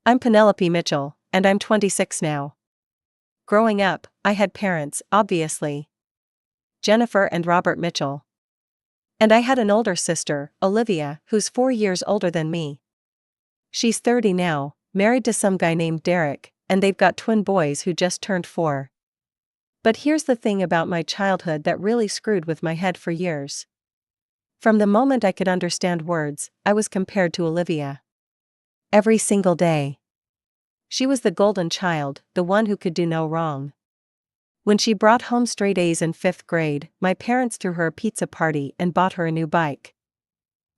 I'm Penelope Mitchell, and I'm 26 now. Growing up, I had parents, obviously. Jennifer and Robert Mitchell. And I had an older sister, Olivia, who's 4 years older than me. She's 30 now, married to some guy named Derek, and they've got twin boys who just turned 4. But here's the thing about my childhood that really screwed with my head for years. From the moment I could understand words, I was compared to Olivia. Every single day. She was the golden child, the one who could do no wrong. When she brought home straight A's in 5th grade, my parents threw her a pizza party and bought her a new bike.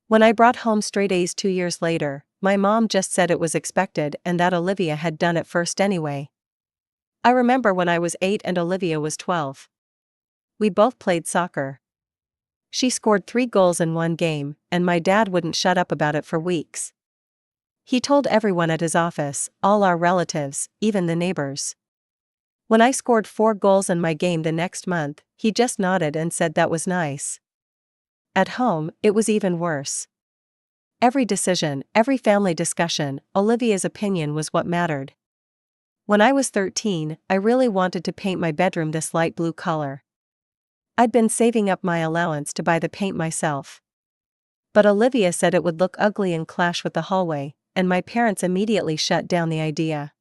When I brought home straight A's 2 years later, my mom just said it was expected and that Olivia had done it first anyway. I remember when I was 8 and Olivia was 12. We both played soccer. She scored 3 goals in one game, and my dad wouldn't shut up about it for weeks. He told everyone at his office, all our relatives, even the neighbors. When I scored 4 goals in my game the next month, he just nodded and said that was nice. At home, it was even worse. Every decision, every family discussion, Olivia's opinion was what mattered. When I was 13, I really wanted to paint my bedroom this light blue color. I'd been saving up my allowance to buy the paint myself. But Olivia said it would look ugly and clash with the hallway, and my parents immediately shut down the idea.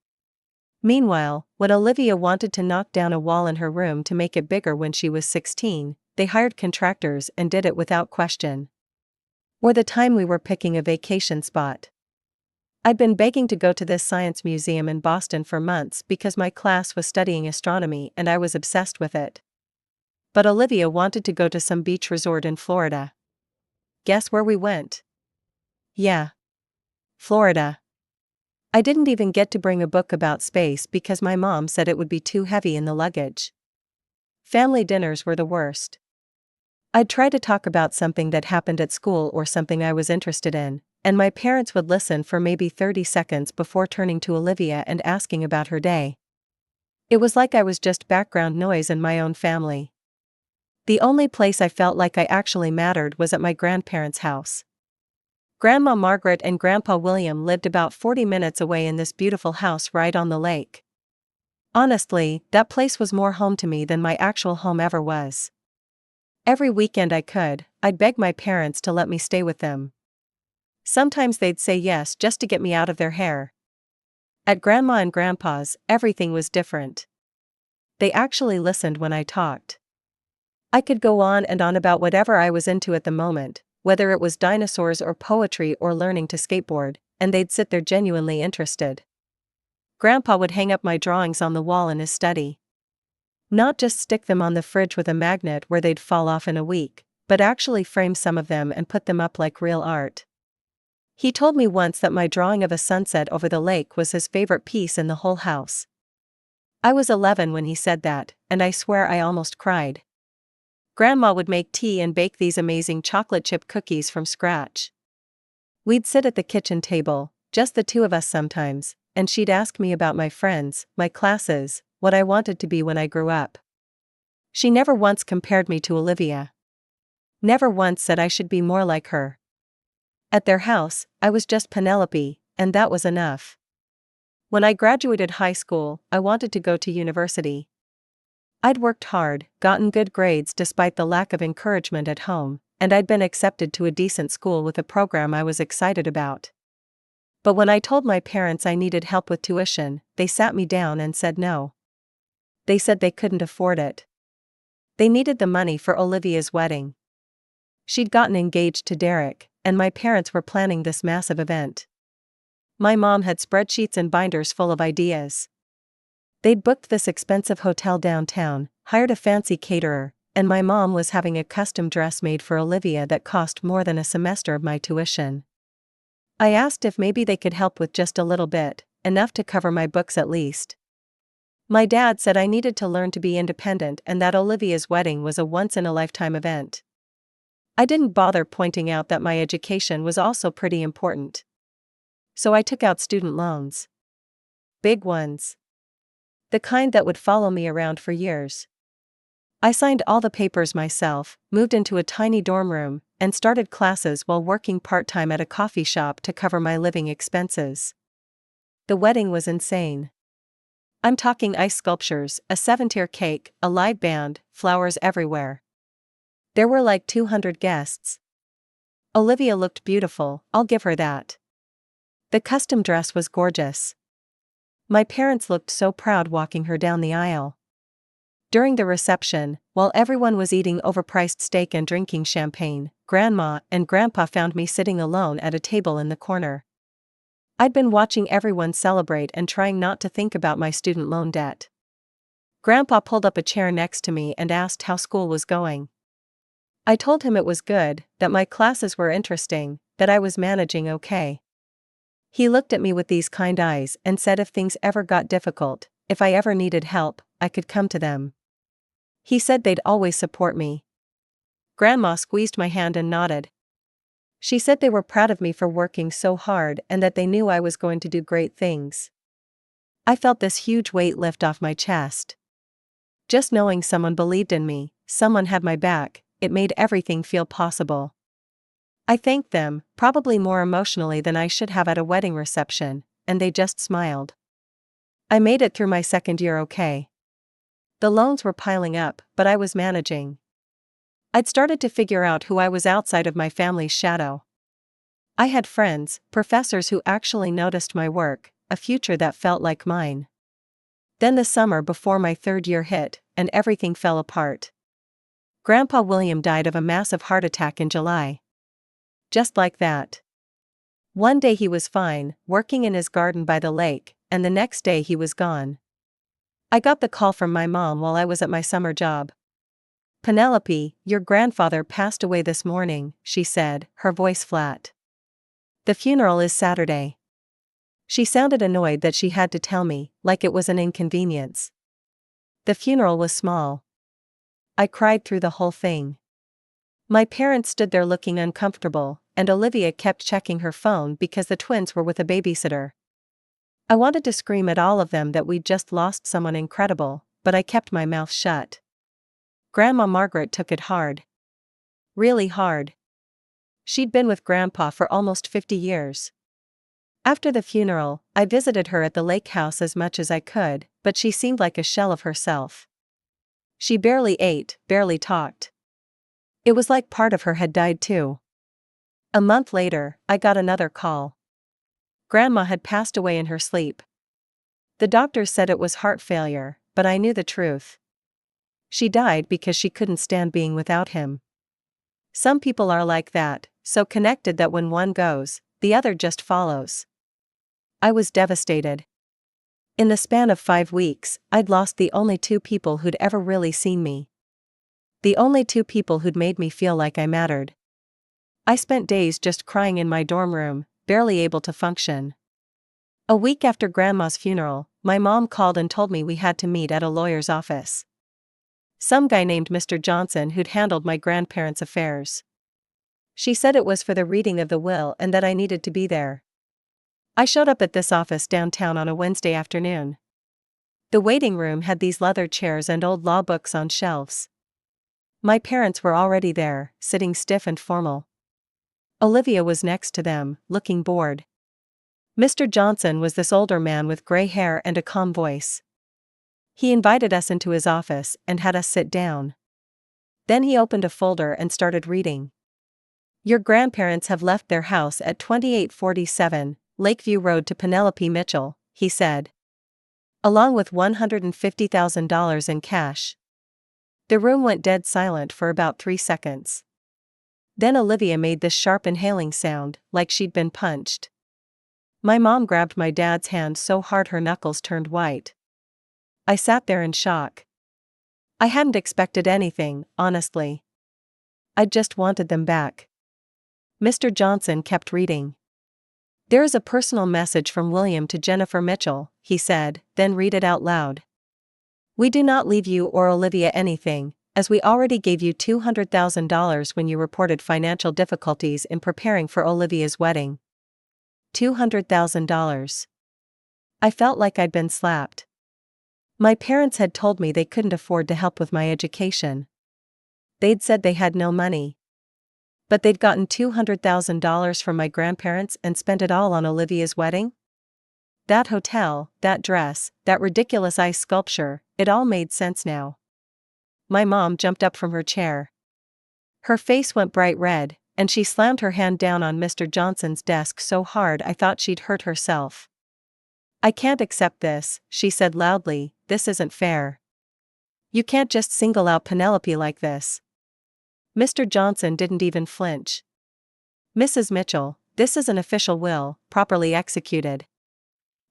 Meanwhile, when Olivia wanted to knock down a wall in her room to make it bigger when she was 16, they hired contractors and did it without question. Or the time we were picking a vacation spot. I'd been begging to go to this science museum in Boston for months because my class was studying astronomy and I was obsessed with it. But Olivia wanted to go to some beach resort in Florida. Guess where we went? Yeah. Florida. I didn't even get to bring a book about space because my mom said it would be too heavy in the luggage. Family dinners were the worst. I'd try to talk about something that happened at school or something I was interested in, and my parents would listen for maybe 30 seconds before turning to Olivia and asking about her day. It was like I was just background noise in my own family. The only place I felt like I actually mattered was at my grandparents' house. Grandma Margaret and Grandpa William lived about 40 minutes away in this beautiful house right on the lake. Honestly, that place was more home to me than my actual home ever was. Every weekend I'd beg my parents to let me stay with them. Sometimes they'd say yes just to get me out of their hair. At Grandma and Grandpa's, everything was different. They actually listened when I talked. I could go on and on about whatever I was into at the moment, whether it was dinosaurs or poetry or learning to skateboard, and they'd sit there genuinely interested. Grandpa would hang up my drawings on the wall in his study. Not just stick them on the fridge with a magnet where they'd fall off in a week, but actually frame some of them and put them up like real art. He told me once that my drawing of a sunset over the lake was his favorite piece in the whole house. I was 11 when he said that, and I swear I almost cried. Grandma would make tea and bake these amazing chocolate chip cookies from scratch. We'd sit at the kitchen table, just the 2 of us sometimes, and she'd ask me about my friends, my classes, what I wanted to be when I grew up. She never once compared me to Olivia. Never once said I should be more like her. At their house, I was just Penelope, and that was enough. When I graduated high school, I wanted to go to university. I'd worked hard, gotten good grades despite the lack of encouragement at home, and I'd been accepted to a decent school with a program I was excited about. But when I told my parents I needed help with tuition, they sat me down and said no. They said they couldn't afford it. They needed the money for Olivia's wedding. She'd gotten engaged to Derek, and my parents were planning this massive event. My mom had spreadsheets and binders full of ideas. They'd booked this expensive hotel downtown, hired a fancy caterer, and my mom was having a custom dress made for Olivia that cost more than a semester of my tuition. I asked if maybe they could help with just a little bit, enough to cover my books at least. My dad said I needed to learn to be independent and that Olivia's wedding was a once-in-a-lifetime event. I didn't bother pointing out that my education was also pretty important. So I took out student loans. Big ones. The kind that would follow me around for years. I signed all the papers myself, moved into a tiny dorm room, and started classes while working part-time at a coffee shop to cover my living expenses. The wedding was insane. I'm talking ice sculptures, a 7-tier cake, a live band, flowers everywhere. There were like 200 guests. Olivia looked beautiful, I'll give her that. The custom dress was gorgeous. My parents looked so proud walking her down the aisle. During the reception, while everyone was eating overpriced steak and drinking champagne, Grandma and Grandpa found me sitting alone at a table in the corner. I'd been watching everyone celebrate and trying not to think about my student loan debt. Grandpa pulled up a chair next to me and asked how school was going. I told him it was good, that my classes were interesting, that I was managing okay. He looked at me with these kind eyes and said if things ever got difficult, if I ever needed help, I could come to them. He said they'd always support me. Grandma squeezed my hand and nodded. She said they were proud of me for working so hard and that they knew I was going to do great things. I felt this huge weight lift off my chest. Just knowing someone believed in me, someone had my back, it made everything feel possible. I thanked them, probably more emotionally than I should have at a wedding reception, and they just smiled. I made it through my second year okay. The loans were piling up, but I was managing. I'd started to figure out who I was outside of my family's shadow. I had friends, professors who actually noticed my work, a future that felt like mine. Then the summer before my third year hit, and everything fell apart. Grandpa William died of a massive heart attack in July. Just like that. One day he was fine, working in his garden by the lake, and the next day he was gone. I got the call from my mom while I was at my summer job. "Penelope, your grandfather passed away this morning," she said, her voice flat. "The funeral is Saturday." She sounded annoyed that she had to tell me, like it was an inconvenience. The funeral was small. I cried through the whole thing. My parents stood there looking uncomfortable, and Olivia kept checking her phone because the twins were with a babysitter. I wanted to scream at all of them that we'd just lost someone incredible, but I kept my mouth shut. Grandma Margaret took it hard. Really hard. She'd been with Grandpa for almost 50 years. After the funeral, I visited her at the lake house as much as I could, but she seemed like a shell of herself. She barely ate, barely talked. It was like part of her had died too. A month later, I got another call. Grandma had passed away in her sleep. The doctors said it was heart failure, but I knew the truth. She died because she couldn't stand being without him. Some people are like that, so connected that when one goes, the other just follows. I was devastated. In the span of 5 weeks, I'd lost the only 2 people who'd ever really seen me. The only 2 people who'd made me feel like I mattered. I spent days just crying in my dorm room, barely able to function. A week after Grandma's funeral, my mom called and told me we had to meet at a lawyer's office. Some guy named Mr. Johnson who'd handled my grandparents' affairs. She said it was for the reading of the will and that I needed to be there. I showed up at this office downtown on a Wednesday afternoon. The waiting room had these leather chairs and old law books on shelves. My parents were already there, sitting stiff and formal. Olivia was next to them, looking bored. Mr. Johnson was this older man with gray hair and a calm voice. He invited us into his office and had us sit down. Then he opened a folder and started reading. "Your grandparents have left their house at 2847 Lakeview Road to Penelope Mitchell," he said. "Along with $150,000 in cash." The room went dead silent for about 3 seconds. Then Olivia made this sharp inhaling sound, like she'd been punched. My mom grabbed my dad's hand so hard her knuckles turned white. I sat there in shock. I hadn't expected anything, honestly. I just wanted them back. Mr. Johnson kept reading. "There is a personal message from William to Jennifer Mitchell," he said, then read it out loud. "We do not leave you or Olivia anything, as we already gave you $200,000 when you reported financial difficulties in preparing for Olivia's wedding." $200,000. I felt like I'd been slapped. My parents had told me they couldn't afford to help with my education. They'd said they had no money. But they'd gotten $200,000 from my grandparents and spent it all on Olivia's wedding? That hotel, that dress, that ridiculous ice sculpture, it all made sense now. My mom jumped up from her chair. Her face went bright red, and she slammed her hand down on Mr. Johnson's desk so hard I thought she'd hurt herself. "I can't accept this," she said loudly, "this isn't fair. You can't just single out Penelope like this." Mr. Johnson didn't even flinch. "Mrs. Mitchell, this is an official will, properly executed.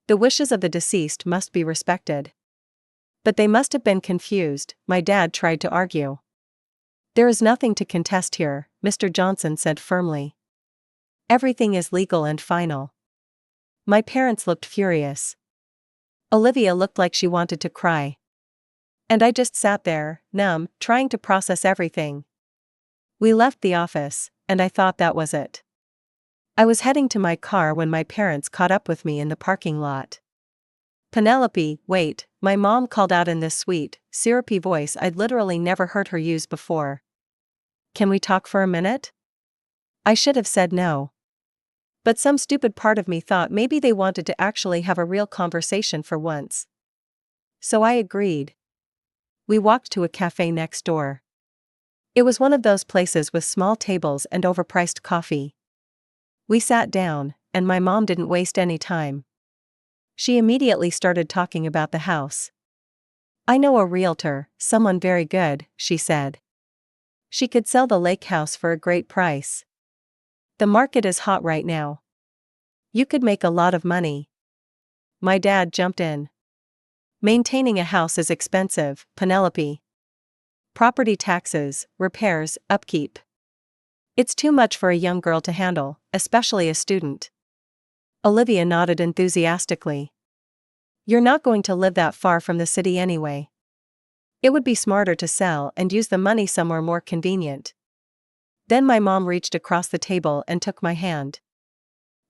The wishes of the deceased must be respected." "But they must have been confused," my dad tried to argue. "There is nothing to contest here," Mr. Johnson said firmly. "Everything is legal and final." My parents looked furious. Olivia looked like she wanted to cry. And I just sat there, numb, trying to process everything. We left the office, and I thought that was it. I was heading to my car when my parents caught up with me in the parking lot. "Penelope, wait," my mom called out in this sweet, syrupy voice I'd literally never heard her use before. "Can we talk for a minute?" I should have said no. But some stupid part of me thought maybe they wanted to actually have a real conversation for once. So I agreed. We walked to a cafe next door. It was one of those places with small tables and overpriced coffee. We sat down, and my mom didn't waste any time. She immediately started talking about the house. "I know a realtor, someone very good," she said. "She could sell the lake house for a great price. The market is hot right now. You could make a lot of money." My dad jumped in. "Maintaining a house is expensive, Penelope. Property taxes, repairs, upkeep. It's too much for a young girl to handle, especially a student." Olivia nodded enthusiastically. "You're not going to live that far from the city anyway. It would be smarter to sell and use the money somewhere more convenient." Then my mom reached across the table and took my hand.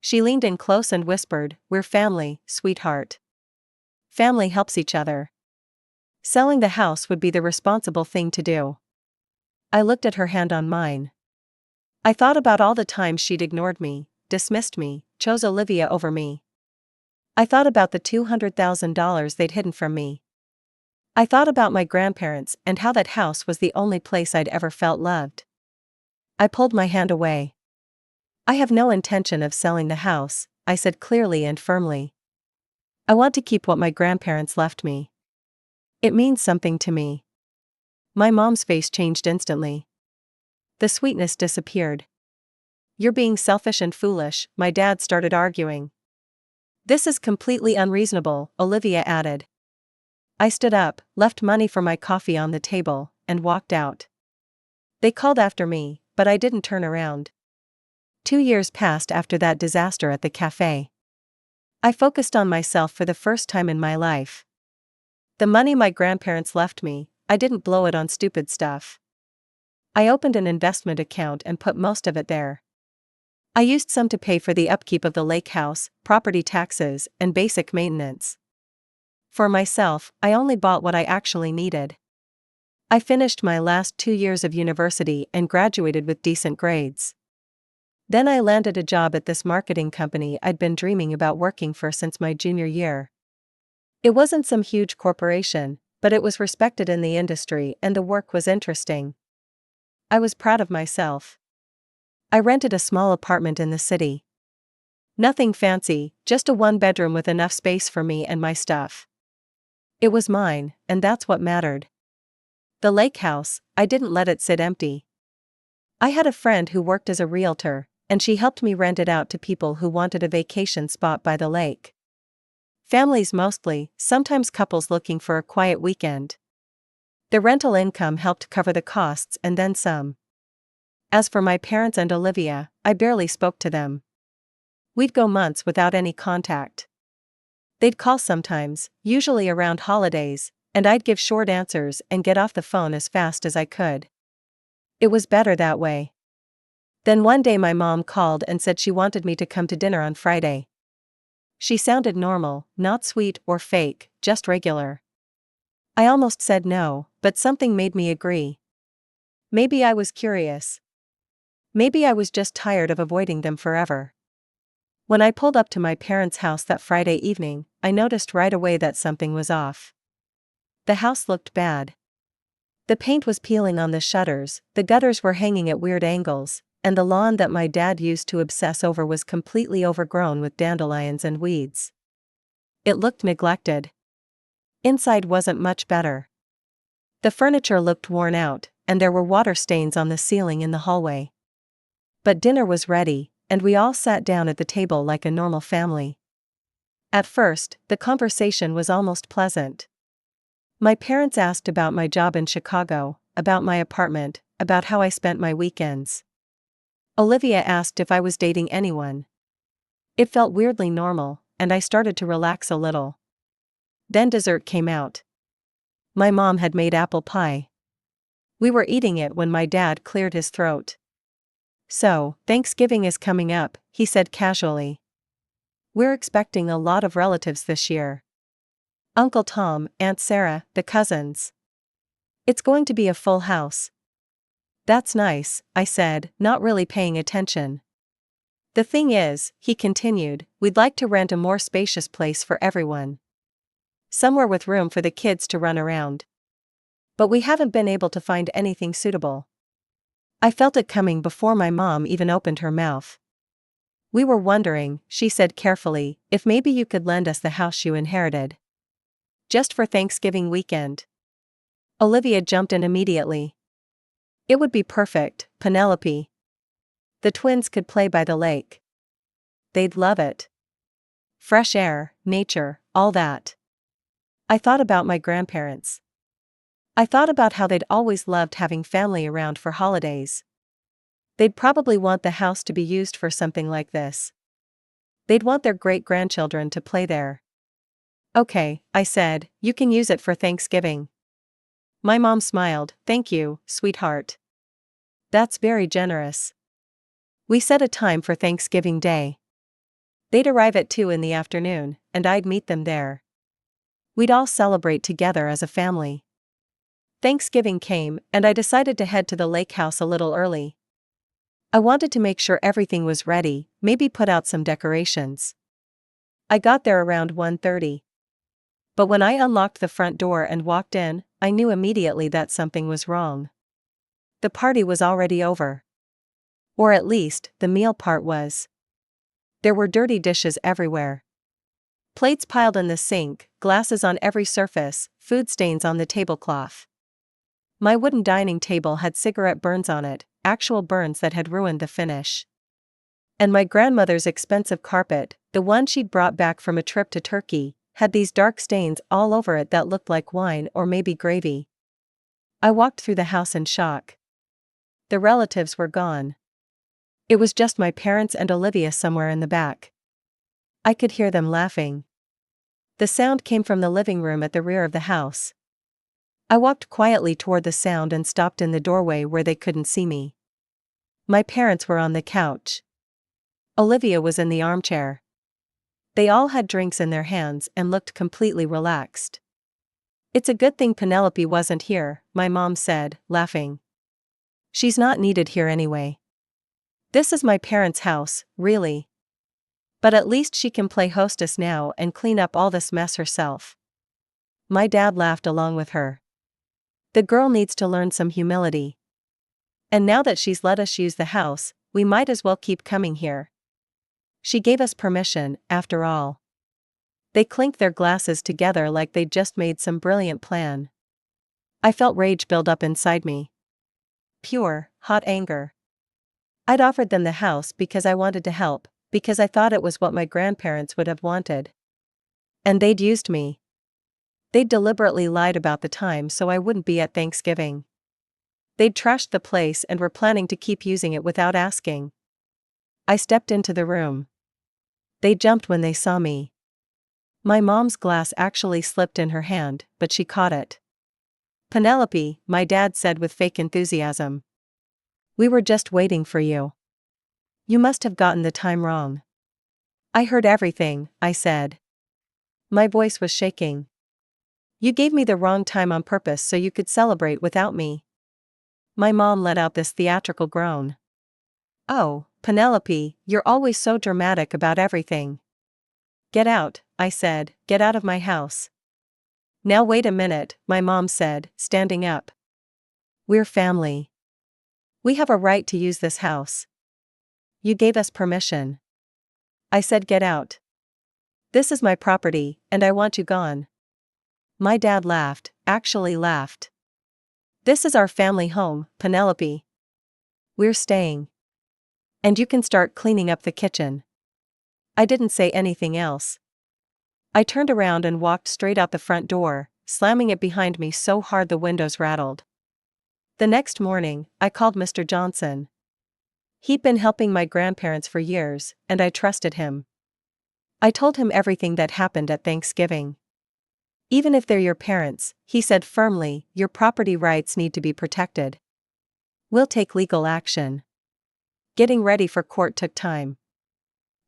She leaned in close and whispered, "We're family, sweetheart. Family helps each other. Selling the house would be the responsible thing to do." I looked at her hand on mine. I thought about all the times she'd ignored me, dismissed me, chose Olivia over me. I thought about the $200,000 they'd hidden from me. I thought about my grandparents and how that house was the only place I'd ever felt loved. I pulled my hand away. "I have no intention of selling the house," I said clearly and firmly. "I want to keep what my grandparents left me. It means something to me." My mom's face changed instantly. The sweetness disappeared. "You're being selfish and foolish," my dad started arguing. "This is completely unreasonable," Olivia added. I stood up, left money for my coffee on the table, and walked out. They called after me, but I didn't turn around. 2 years passed after that disaster at the cafe. I focused on myself for the first time in my life. The money my grandparents left me, I didn't blow it on stupid stuff. I opened an investment account and put most of it there. I used some to pay for the upkeep of the lake house, property taxes, and basic maintenance. For myself, I only bought what I actually needed. I finished my last 2 years of university and graduated with decent grades. Then I landed a job at this marketing company I'd been dreaming about working for since my junior year. It wasn't some huge corporation, but it was respected in the industry and the work was interesting. I was proud of myself. I rented a small apartment in the city. Nothing fancy, just a 1-bedroom with enough space for me and my stuff. It was mine, and that's what mattered. The lake house, I didn't let it sit empty. I had a friend who worked as a realtor, and she helped me rent it out to people who wanted a vacation spot by the lake. Families mostly, sometimes couples looking for a quiet weekend. The rental income helped cover the costs and then some. As for my parents and Olivia, I barely spoke to them. We'd go months without any contact. They'd call sometimes, usually around holidays, and I'd give short answers and get off the phone as fast as I could. It was better that way. Then one day my mom called and said she wanted me to come to dinner on Friday. She sounded normal, not sweet or fake, just regular. I almost said no, but something made me agree. Maybe I was curious. Maybe I was just tired of avoiding them forever. When I pulled up to my parents' house that Friday evening, I noticed right away that something was off. The house looked bad. The paint was peeling on the shutters, the gutters were hanging at weird angles, and the lawn that my dad used to obsess over was completely overgrown with dandelions and weeds. It looked neglected. Inside wasn't much better. The furniture looked worn out, and there were water stains on the ceiling in the hallway. But dinner was ready, and we all sat down at the table like a normal family. At first, the conversation was almost pleasant. My parents asked about my job in Chicago, about my apartment, about how I spent my weekends. Olivia asked if I was dating anyone. It felt weirdly normal, and I started to relax a little. Then dessert came out. My mom had made apple pie. We were eating it when my dad cleared his throat. "So, Thanksgiving is coming up," he said casually. "We're expecting a lot of relatives this year. Uncle Tom, Aunt Sarah, the cousins. It's going to be a full house." "That's nice," I said, not really paying attention. "The thing is," he continued, "we'd like to rent a more spacious place for everyone. Somewhere with room for the kids to run around. But we haven't been able to find anything suitable." I felt it coming before my mom even opened her mouth. "We were wondering," she said carefully, "if maybe you could lend us the house you inherited. Just for Thanksgiving weekend." Olivia jumped in immediately. "It would be perfect, Penelope. The twins could play by the lake. They'd love it. Fresh air, nature, all that." I thought about my grandparents. I thought about how they'd always loved having family around for holidays. They'd probably want the house to be used for something like this. They'd want their great-grandchildren to play there. "Okay," I said, "you can use it for Thanksgiving." My mom smiled. "Thank you, sweetheart. That's very generous." We set a time for Thanksgiving Day. They'd arrive at 2 in the afternoon, and I'd meet them there. We'd all celebrate together as a family. Thanksgiving came, and I decided to head to the lake house a little early. I wanted to make sure everything was ready, maybe put out some decorations. I got there around 1:30. But when I unlocked the front door and walked in, I knew immediately that something was wrong. The party was already over. Or at least, the meal part was. There were dirty dishes everywhere. Plates piled in the sink, glasses on every surface, food stains on the tablecloth. My wooden dining table had cigarette burns on it, actual burns that had ruined the finish. And my grandmother's expensive carpet, the one she'd brought back from a trip to Turkey, had these dark stains all over it that looked like wine or maybe gravy. I walked through the house in shock. The relatives were gone. It was just my parents and Olivia somewhere in the back. I could hear them laughing. The sound came from the living room at the rear of the house. I walked quietly toward the sound and stopped in the doorway where they couldn't see me. My parents were on the couch. Olivia was in the armchair. They all had drinks in their hands and looked completely relaxed. "It's a good thing Penelope wasn't here," my mom said, laughing. "She's not needed here anyway. This is my parents' house, really. But at least she can play hostess now and clean up all this mess herself." My dad laughed along with her. "The girl needs to learn some humility. And now that she's let us use the house, we might as well keep coming here. She gave us permission, after all." They clinked their glasses together like they'd just made some brilliant plan. I felt rage build up inside me. Pure, hot anger. I'd offered them the house because I wanted to help, because I thought it was what my grandparents would have wanted. And they'd used me. They'd deliberately lied about the time so I wouldn't be at Thanksgiving. They'd trashed the place and were planning to keep using it without asking. I stepped into the room. They jumped when they saw me. My mom's glass actually slipped in her hand, but she caught it. "Penelope," my dad said with fake enthusiasm. "We were just waiting for you. You must have gotten the time wrong." "I heard everything," I said. My voice was shaking. "You gave me the wrong time on purpose so you could celebrate without me." My mom let out this theatrical groan. "Oh, Penelope, you're always so dramatic about everything. Get out, I said, get out of my house. Now wait a minute, my mom said, standing up. We're family. We have a right to use this house. You gave us permission. I said get out. This is my property, and I want you gone. My dad laughed, actually laughed. This is our family home, Penelope. We're staying. And you can start cleaning up the kitchen. I didn't say anything else. I turned around and walked straight out the front door, slamming it behind me so hard the windows rattled. The next morning, I called Mr. Johnson. He'd been helping my grandparents for years, and I trusted him. I told him everything that happened at Thanksgiving. Even if they're your parents, he said firmly, your property rights need to be protected. We'll take legal action. Getting ready for court took time.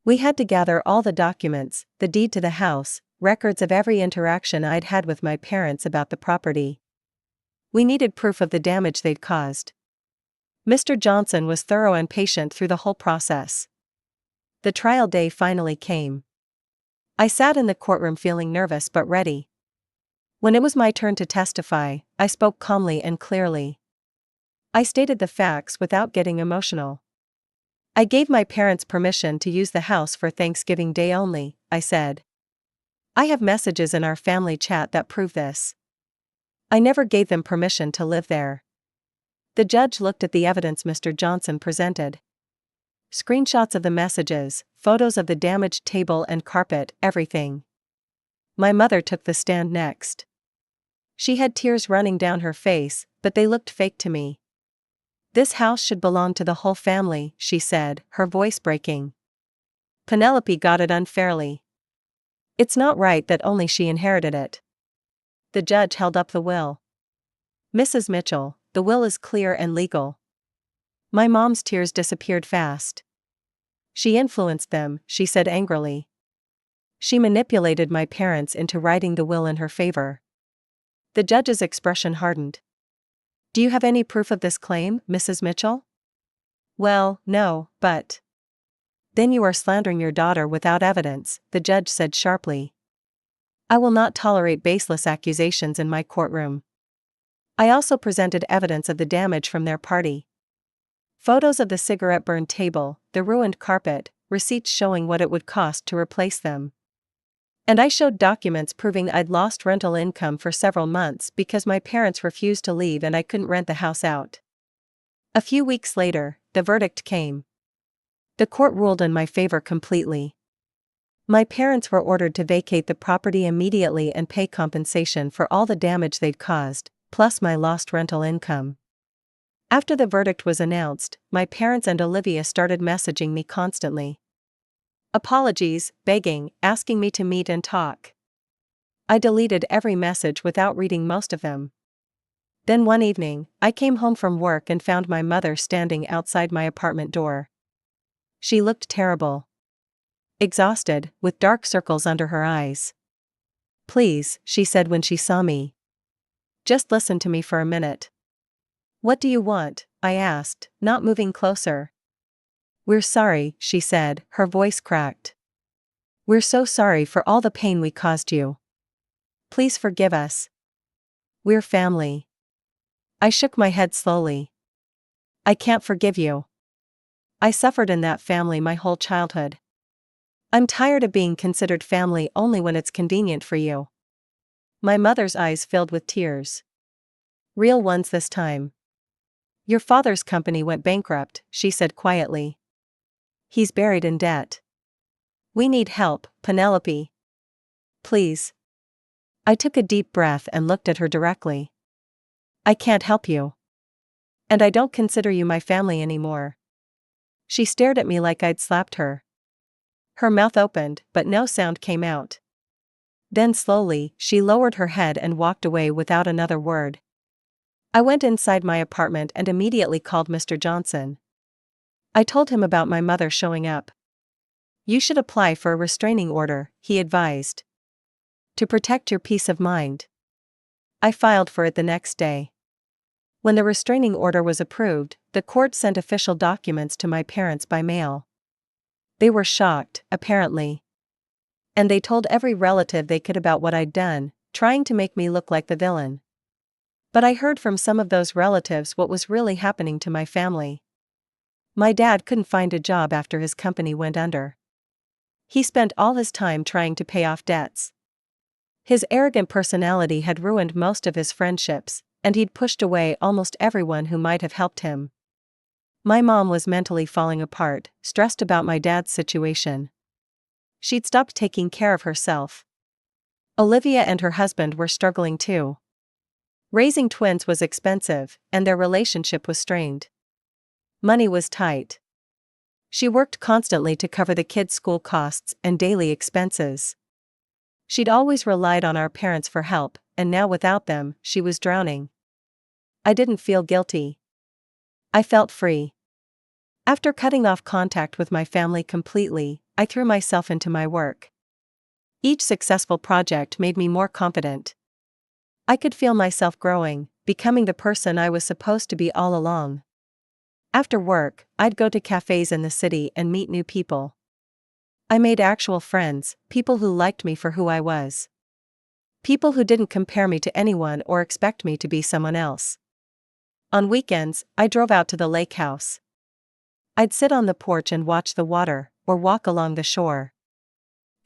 We had to gather all the documents, the deed to the house, records of every interaction I'd had with my parents about the property. We needed proof of the damage they'd caused. Mr. Johnson was thorough and patient through the whole process. The trial day finally came. I sat in the courtroom feeling nervous but ready. When it was my turn to testify, I spoke calmly and clearly. I stated the facts without getting emotional. I gave my parents permission to use the house for Thanksgiving Day only, I said. I have messages in our family chat that prove this. I never gave them permission to live there. The judge looked at the evidence Mr. Johnson presented. Screenshots of the messages, photos of the damaged table and carpet, everything. My mother took the stand next. She had tears running down her face, but they looked fake to me. This house should belong to the whole family, she said, her voice breaking. Penelope got it unfairly. It's not right that only she inherited it. The judge held up the will. Mrs. Mitchell, the will is clear and legal. My mom's tears disappeared fast. She influenced them, she said angrily. She manipulated my parents into writing the will in her favor. The judge's expression hardened. Do you have any proof of this claim, Mrs. Mitchell? Well, no, but. Then you are slandering your daughter without evidence, the judge said sharply. I will not tolerate baseless accusations in my courtroom. I also presented evidence of the damage from their party. Photos of the cigarette-burned table, the ruined carpet, receipts showing what it would cost to replace them. And I showed documents proving I'd lost rental income for several months because my parents refused to leave and I couldn't rent the house out. A few weeks later, the verdict came. The court ruled in my favor completely. My parents were ordered to vacate the property immediately and pay compensation for all the damage they'd caused, plus my lost rental income. After the verdict was announced, my parents and Olivia started messaging me constantly. Apologies, begging, asking me to meet and talk. I deleted every message without reading most of them. Then one evening, I came home from work and found my mother standing outside my apartment door. She looked terrible. Exhausted, with dark circles under her eyes. Please, she said when she saw me. Just listen to me for a minute. What do you want? I asked, not moving closer. We're sorry, she said, her voice cracked. We're so sorry for all the pain we caused you. Please forgive us. We're family. I shook my head slowly. I can't forgive you. I suffered in that family my whole childhood. I'm tired of being considered family only when it's convenient for you. My mother's eyes filled with tears. Real ones this time. Your father's company went bankrupt, she said quietly. He's buried in debt. We need help, Penelope. Please. I took a deep breath and looked at her directly. I can't help you. And I don't consider you my family anymore. She stared at me like I'd slapped her. Her mouth opened, but no sound came out. Then slowly, she lowered her head and walked away without another word. I went inside my apartment and immediately called Mr. Johnson. I told him about my mother showing up. You should apply for a restraining order, he advised. To protect your peace of mind. I filed for it the next day. When the restraining order was approved, the the court sent official documents to my parents by mail. They were shocked, apparently. And they told every relative they could about what I'd done, trying to make me look like the villain. But I heard from some of those relatives what was really happening to my family. My dad couldn't find a job after his company went under. He spent all his time trying to pay off debts. His arrogant personality had ruined most of his friendships, and he'd pushed away almost everyone who might have helped him. My mom was mentally falling apart, stressed about my dad's situation. She'd stopped taking care of herself. Olivia and her husband were struggling too. Raising twins was expensive, and their relationship was strained. Money was tight. She worked constantly to cover the kids' school costs and daily expenses. She'd always relied on our parents for help, and now without them, she was drowning. I didn't feel guilty. I felt free. After cutting off contact with my family completely, I threw myself into my work. Each successful project made me more confident. I could feel myself growing, becoming the person I was supposed to be all along. After work, I'd go to cafes in the city and meet new people. I made actual friends, people who liked me for who I was. People who didn't compare me to anyone or expect me to be someone else. On weekends, I drove out to the lake house. I'd sit on the porch and watch the water, or walk along the shore.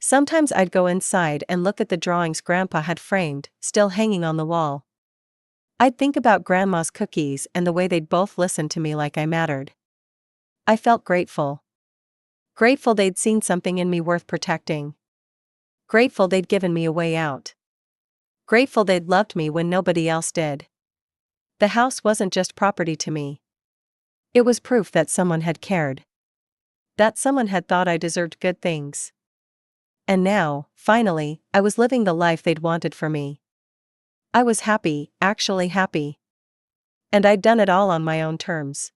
Sometimes I'd go inside and look at the drawings Grandpa had framed, still hanging on the wall. I'd think about Grandma's cookies and the way they'd both listen to me like I mattered. I felt grateful. Grateful they'd seen something in me worth protecting. Grateful they'd given me a way out. Grateful they'd loved me when nobody else did. The house wasn't just property to me. It was proof that someone had cared. That someone had thought I deserved good things. And now, finally, I was living the life they'd wanted for me. I was happy, actually happy. And I'd done it all on my own terms.